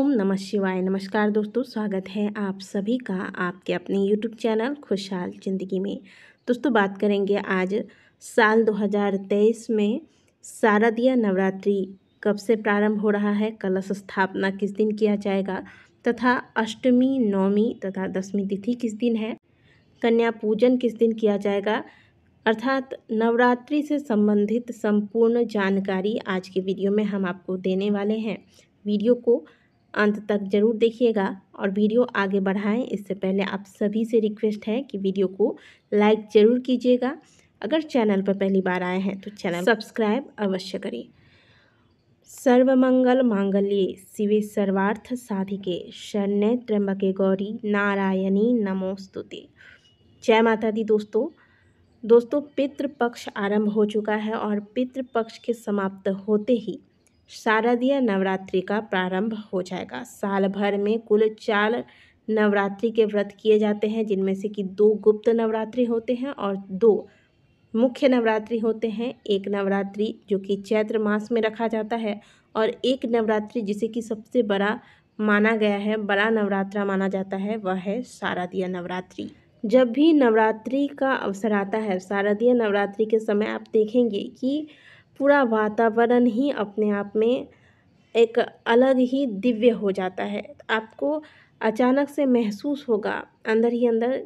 ओम नमः शिवाय। नमस्कार दोस्तों, स्वागत है आप सभी का आपके अपने यूट्यूब चैनल खुशहाल ज़िंदगी में। दोस्तों बात करेंगे आज साल 2023 में शारदीय नवरात्रि कब से प्रारंभ हो रहा है, कलश स्थापना किस दिन किया जाएगा तथा अष्टमी, नवमी तथा दशमी तिथि किस दिन है, कन्या पूजन किस दिन किया जाएगा, अर्थात नवरात्रि से संबंधित संपूर्ण जानकारी आज के वीडियो में हम आपको देने वाले हैं। वीडियो को अंत तक ज़रूर देखिएगा और वीडियो आगे बढ़ाएं इससे पहले आप सभी से रिक्वेस्ट है कि वीडियो को लाइक ज़रूर कीजिएगा। अगर चैनल पर पहली बार आए हैं तो चैनल सब्सक्राइब अवश्य करें। सर्वमंगल मांगल्ये शिवे सर्वार्थ साधिके शरण्ये त्र्यंबके गौरी नारायणी नमोस्तुते। जय माता दी। दोस्तों पितृपक्ष आरंभ हो चुका है और पितृपक्ष के समाप्त होते ही शारदीय नवरात्रि का प्रारंभ हो जाएगा। साल भर में कुल 4 नवरात्रि के व्रत किए जाते हैं, जिनमें से कि 2 गुप्त नवरात्रि होते हैं और 2 मुख्य नवरात्रि होते हैं। एक नवरात्रि जो कि चैत्र मास में रखा जाता है और एक नवरात्रि जिसे कि सबसे बड़ा माना गया है, बड़ा नवरात्रा माना जाता है, वह है शारदीय नवरात्रि। जब भी नवरात्रि का अवसर आता है, शारदीय नवरात्रि के समय आप देखेंगे कि पूरा वातावरण ही अपने आप में एक अलग ही दिव्य हो जाता है। आपको अचानक से महसूस होगा अंदर ही अंदर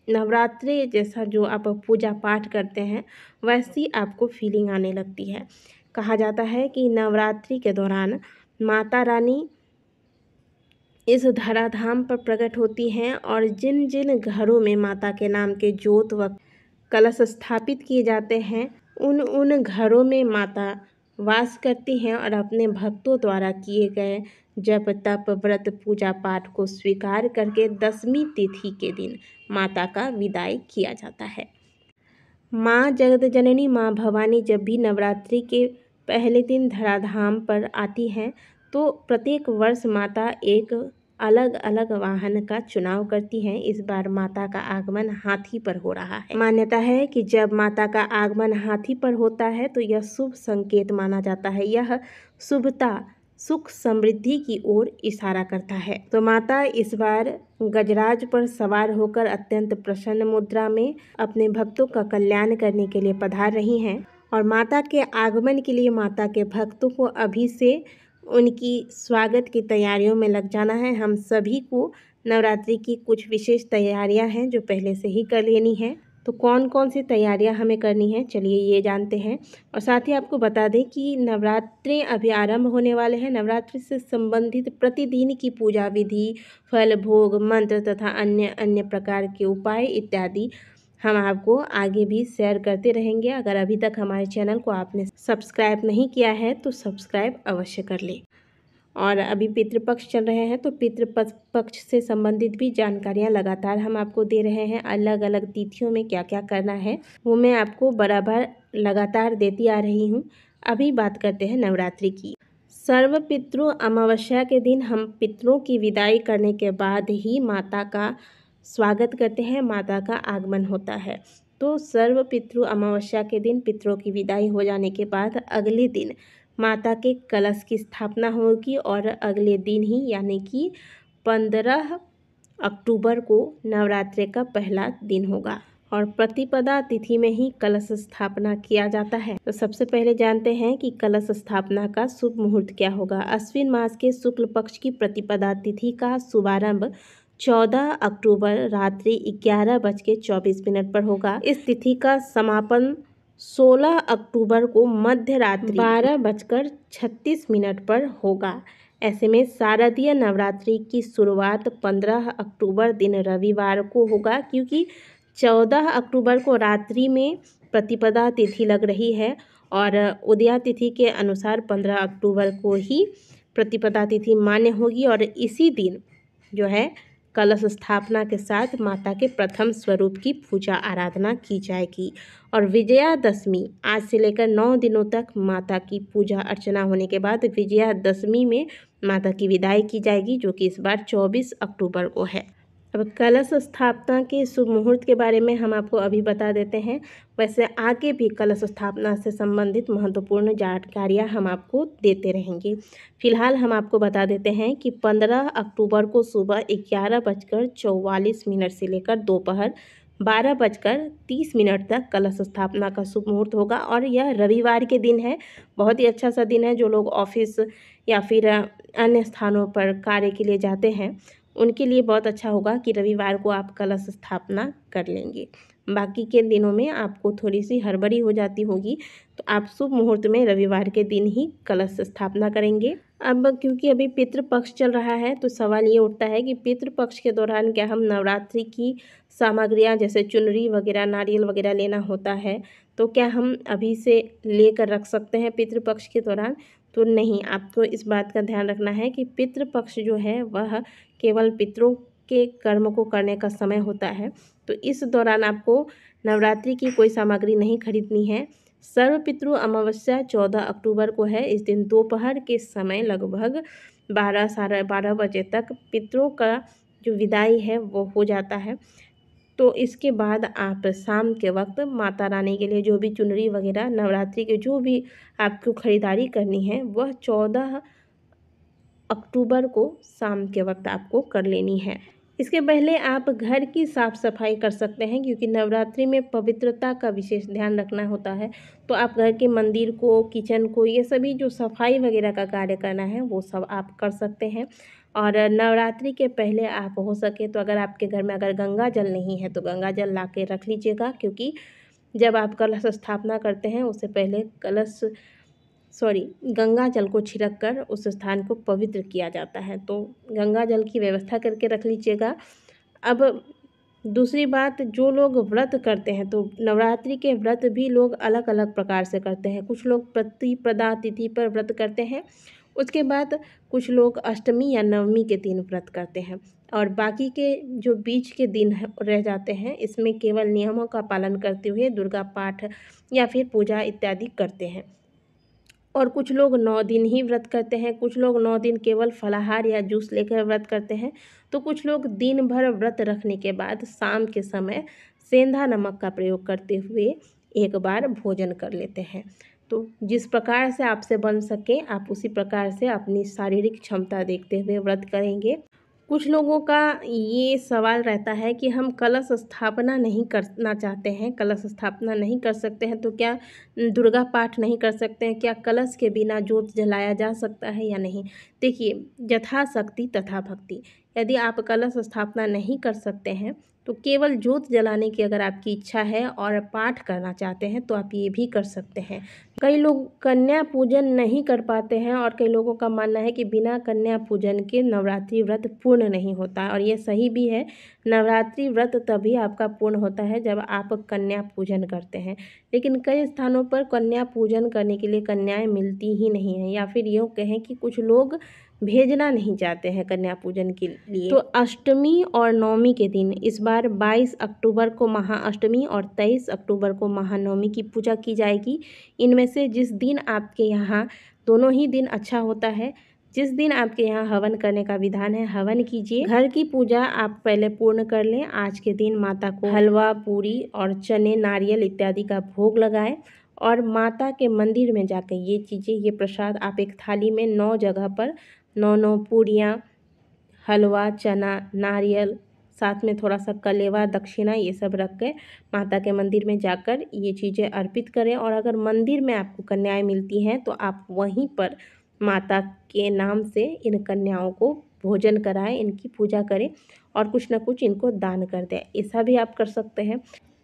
नवरात्रि जैसा जो आप पूजा पाठ करते हैं वैसी आपको फीलिंग आने लगती है। कहा जाता है कि नवरात्रि के दौरान माता रानी इस धराधाम पर प्रकट होती हैं और जिन जिन घरों में माता के नाम के जोत व कलश स्थापित किए जाते हैं उन घरों में माता वास करती हैं और अपने भक्तों द्वारा किए गए जप तप व्रत पूजा पाठ को स्वीकार करके दशमी तिथि के दिन माता का विदाई किया जाता है। माँ जगत जननी माँ भवानी जब भी नवरात्रि के पहले दिन धराधाम पर आती हैं तो प्रत्येक वर्ष माता एक अलग अलग वाहन का चुनाव करती हैं। इस बार माता का आगमन हाथी पर हो रहा है। मान्यता है कि जब माता का आगमन हाथी पर होता है तो यह शुभ संकेत माना जाता है। यह शुभता सुख समृद्धि की ओर इशारा करता है। तो माता इस बार गजराज पर सवार होकर अत्यंत प्रसन्न मुद्रा में अपने भक्तों का कल्याण करने के लिए पधार रही हैं और माता के आगमन के लिए माता के भक्तों को अभी से उनकी स्वागत की तैयारियों में लग जाना है। हम सभी को नवरात्रि की कुछ विशेष तैयारियां हैं जो पहले से ही कर लेनी है। तो कौन कौन सी तैयारियां हमें करनी है, चलिए ये जानते हैं। और साथ ही आपको बता दें कि नवरात्रि अभी आरंभ होने वाले हैं। नवरात्रि से संबंधित प्रतिदिन की पूजा विधि, फल भोग, मंत्र तथा अन्य प्रकार के उपाय इत्यादि हम आपको आगे भी शेयर करते रहेंगे। अगर अभी तक हमारे चैनल को आपने सब्सक्राइब नहीं किया है तो सब्सक्राइब अवश्य कर ले। और अभी पितृपक्ष चल रहे हैं तो पितृपक्ष से संबंधित भी जानकारियां लगातार हम आपको दे रहे हैं। अलग अलग तिथियों में क्या क्या करना है वो मैं आपको बराबर लगातार देती आ रही हूँ। अभी बात करते हैं नवरात्रि की। सर्व पितृ अमावस्या के दिन हम पितरों की विदाई करने के बाद ही माता का स्वागत करते हैं, माता का आगमन होता है। तो सर्व पितृ अमावस्या के दिन पितरों की विदाई हो जाने के बाद अगले दिन माता के कलश की स्थापना होगी और अगले दिन ही यानी कि 15 अक्टूबर को नवरात्रि का पहला दिन होगा और प्रतिपदा तिथि में ही कलश स्थापना किया जाता है। तो सबसे पहले जानते हैं कि कलश स्थापना का शुभ मुहूर्त क्या होगा। अश्विन मास के शुक्ल पक्ष की प्रतिपदा तिथि का शुभारंभ 14 अक्टूबर रात्रि 11:24 पर होगा। इस तिथि का समापन 16 अक्टूबर को मध्य रात्रि 12:36 पर होगा। ऐसे में शारदीय नवरात्रि की शुरुआत 15 अक्टूबर दिन रविवार को होगा, क्योंकि 14 अक्टूबर को रात्रि में प्रतिपदा तिथि लग रही है और उदया तिथि के अनुसार 15 अक्टूबर को ही प्रतिपदा तिथि मान्य होगी और इसी दिन जो है कलश स्थापना के साथ माता के प्रथम स्वरूप की पूजा आराधना की जाएगी। और विजयादशमी आज से लेकर 9 दिनों तक माता की पूजा अर्चना होने के बाद विजयादशमी में माता की विदाई की जाएगी, जो कि इस बार 24 अक्टूबर को है। अब कलश स्थापना के शुभ मुहूर्त के बारे में हम आपको अभी बता देते हैं। वैसे आगे भी कलश स्थापना से संबंधित महत्वपूर्ण जानकारियाँ हम आपको देते रहेंगे। फिलहाल हम आपको बता देते हैं कि 15 अक्टूबर को सुबह 11:44 से लेकर दोपहर 12:30 तक कलश स्थापना का शुभ मुहूर्त होगा और यह रविवार के दिन है। बहुत ही अच्छा सा दिन है। जो लोग ऑफिस या फिर अन्य स्थानों पर कार्य के लिए जाते हैं उनके लिए बहुत अच्छा होगा कि रविवार को आप कलश स्थापना कर लेंगे। बाकी के दिनों में आपको थोड़ी सी हड़बड़ी हो जाती होगी, तो आप शुभ मुहूर्त में रविवार के दिन ही कलश स्थापना करेंगे। अब क्योंकि अभी पितृपक्ष चल रहा है तो सवाल ये उठता है कि पितृपक्ष के दौरान क्या हम नवरात्रि की सामग्रियां जैसे चुनरी वगैरह, नारियल वगैरह लेना होता है, तो क्या हम अभी से लेकर रख सकते हैं पितृपक्ष के दौरान? तो नहीं, आपको इस बात का ध्यान रखना है कि पितृपक्ष जो है वह केवल पितरों के कर्म को करने का समय होता है। तो इस दौरान आपको नवरात्रि की कोई सामग्री नहीं खरीदनी है। सर्वपितृ अमावस्या 14 अक्टूबर को है। इस दिन दोपहर के समय लगभग 12 साढ़े 12 बजे तक पितरों का जो विदाई है वो हो जाता है। तो इसके बाद आप शाम के वक्त माता रानी के लिए जो भी चुनरी वगैरह नवरात्रि के जो भी आपको ख़रीदारी करनी है वह 14 अक्टूबर को शाम के वक्त आपको कर लेनी है। इसके पहले आप घर की साफ़ सफाई कर सकते हैं क्योंकि नवरात्रि में पवित्रता का विशेष ध्यान रखना होता है। तो आप घर के मंदिर को, किचन को, ये सभी जो सफाई वगैरह का कार्य करना है वो सब आप कर सकते हैं। और नवरात्रि के पहले आप हो सके तो अगर आपके घर में अगर गंगा जल नहीं है तो गंगा जल ला के रख लीजिएगा, क्योंकि जब आप कलश स्थापना करते हैं उससे पहले गंगा जल को छिड़क कर उस स्थान को पवित्र किया जाता है। तो गंगा जल की व्यवस्था करके रख लीजिएगा। अब दूसरी बात, जो लोग व्रत करते हैं तो नवरात्रि के व्रत भी लोग अलग अलग प्रकार से करते हैं। कुछ लोग प्रतिपदा तिथि पर व्रत करते हैं, उसके बाद कुछ लोग अष्टमी या नवमी के दिन व्रत करते हैं, और बाकी के जो बीच के दिन रह जाते हैं इसमें केवल नियमों का पालन करते हुए दुर्गा पाठ या फिर पूजा इत्यादि करते हैं। और कुछ लोग 9 दिन ही व्रत करते हैं, कुछ लोग 9 दिन केवल फलाहार या जूस लेकर व्रत करते हैं, तो कुछ लोग दिन भर व्रत रखने के बाद शाम के समय सेंधा नमक का प्रयोग करते हुए एक बार भोजन कर लेते हैं। तो जिस प्रकार से आपसे बन सके आप उसी प्रकार से अपनी शारीरिक क्षमता देखते हुए व्रत करेंगे। कुछ लोगों का ये सवाल रहता है कि हम कलश स्थापना नहीं करना चाहते हैं, कलश स्थापना नहीं कर सकते हैं, तो क्या दुर्गा पाठ नहीं कर सकते हैं? क्या कलश के बिना जोत जलाया जा सकता है या नहीं? देखिए, यथाशक्ति तथा भक्ति। यदि आप कलश स्थापना नहीं कर सकते हैं तो केवल जोत जलाने की अगर आपकी इच्छा है और पाठ करना चाहते हैं तो आप ये भी कर सकते हैं। कई लोग कन्या पूजन नहीं कर पाते हैं और कई लोगों का मानना है कि बिना कन्या पूजन के नवरात्रि व्रत पूर्ण नहीं होता, और ये सही भी है। नवरात्रि व्रत तभी आपका पूर्ण होता है जब आप कन्या पूजन करते हैं। लेकिन कई स्थानों पर कन्या पूजन करने के लिए कन्याएं मिलती ही नहीं हैं, या फिर यूँ कहें कि कुछ लोग भेजना नहीं चाहते हैं कन्या पूजन के लिए। तो अष्टमी और नवमी के दिन इस बार 22 अक्टूबर को महाअष्टमी और 23 अक्टूबर को महानवमी की पूजा की जाएगी। इनमें से जिस दिन आपके यहाँ, दोनों ही दिन अच्छा होता है, जिस दिन आपके यहाँ हवन करने का विधान है हवन कीजिए। घर की पूजा आप पहले पूर्ण कर लें। आज के दिन माता को हलवा, पूरी और चने, नारियल इत्यादि का भोग लगाएं और माता के मंदिर में जाकर ये चीज़ें, ये प्रसाद आप एक थाली में 9 जगह पर 9 पूरियाँ, हलवा, चना, नारियल, साथ में थोड़ा सा कलेवा, दक्षिणा, ये सब रख के माता के मंदिर में जाकर ये चीज़ें अर्पित करें। और अगर मंदिर में आपको कन्याएं मिलती हैं तो आप वहीं पर माता के नाम से इन कन्याओं को भोजन कराएं, इनकी पूजा करें और कुछ ना कुछ इनको दान कर दें। ऐसा भी आप कर सकते हैं।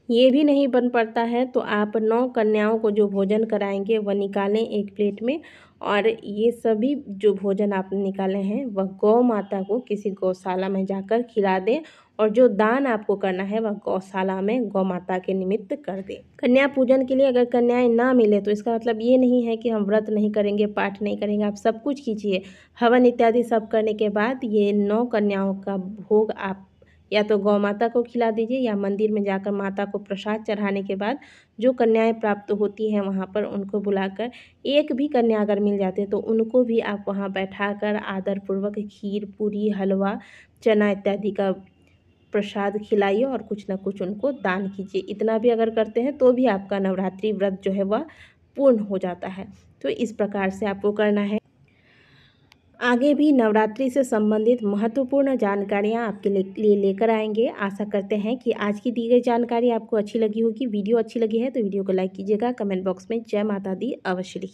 ये भी नहीं बन पड़ता है तो आप 9 कन्याओं को जो भोजन कराएंगे वह निकालें एक प्लेट में, और ये सभी जो भोजन आपने निकाले हैं वह गौ माता को किसी गौशाला में जाकर खिला दें, और जो दान आपको करना है वह गौशाला में गौ माता के निमित्त कर दें। कन्या पूजन के लिए अगर कन्याएं ना मिले तो इसका मतलब ये नहीं है कि हम व्रत नहीं करेंगे, पाठ नहीं करेंगे। आप सब कुछ कीजिए, हवन इत्यादि सब करने के बाद ये 9 कन्याओं का भोग आप या तो गौ माता को खिला दीजिए या मंदिर में जाकर माता को प्रसाद चढ़ाने के बाद जो कन्याएं प्राप्त होती हैं वहाँ पर उनको बुलाकर, एक भी कन्या अगर मिल जाते हैं तो उनको भी आप वहाँ बैठाकर आदरपूर्वक खीर, पूरी, हलवा, चना इत्यादि का प्रसाद खिलाइए और कुछ ना कुछ उनको दान कीजिए। इतना भी अगर करते हैं तो भी आपका नवरात्रि व्रत जो है वह पूर्ण हो जाता है। तो इस प्रकार से आपको करना है। आगे भी नवरात्रि से संबंधित महत्वपूर्ण जानकारियाँ आपके लिए लेकर आएंगे। आशा करते हैं कि आज की दी गई जानकारी आपको अच्छी लगी होगी। वीडियो अच्छी लगी है तो वीडियो को लाइक कीजिएगा। कमेंट बॉक्स में जय माता दी अवश्य लिखिए।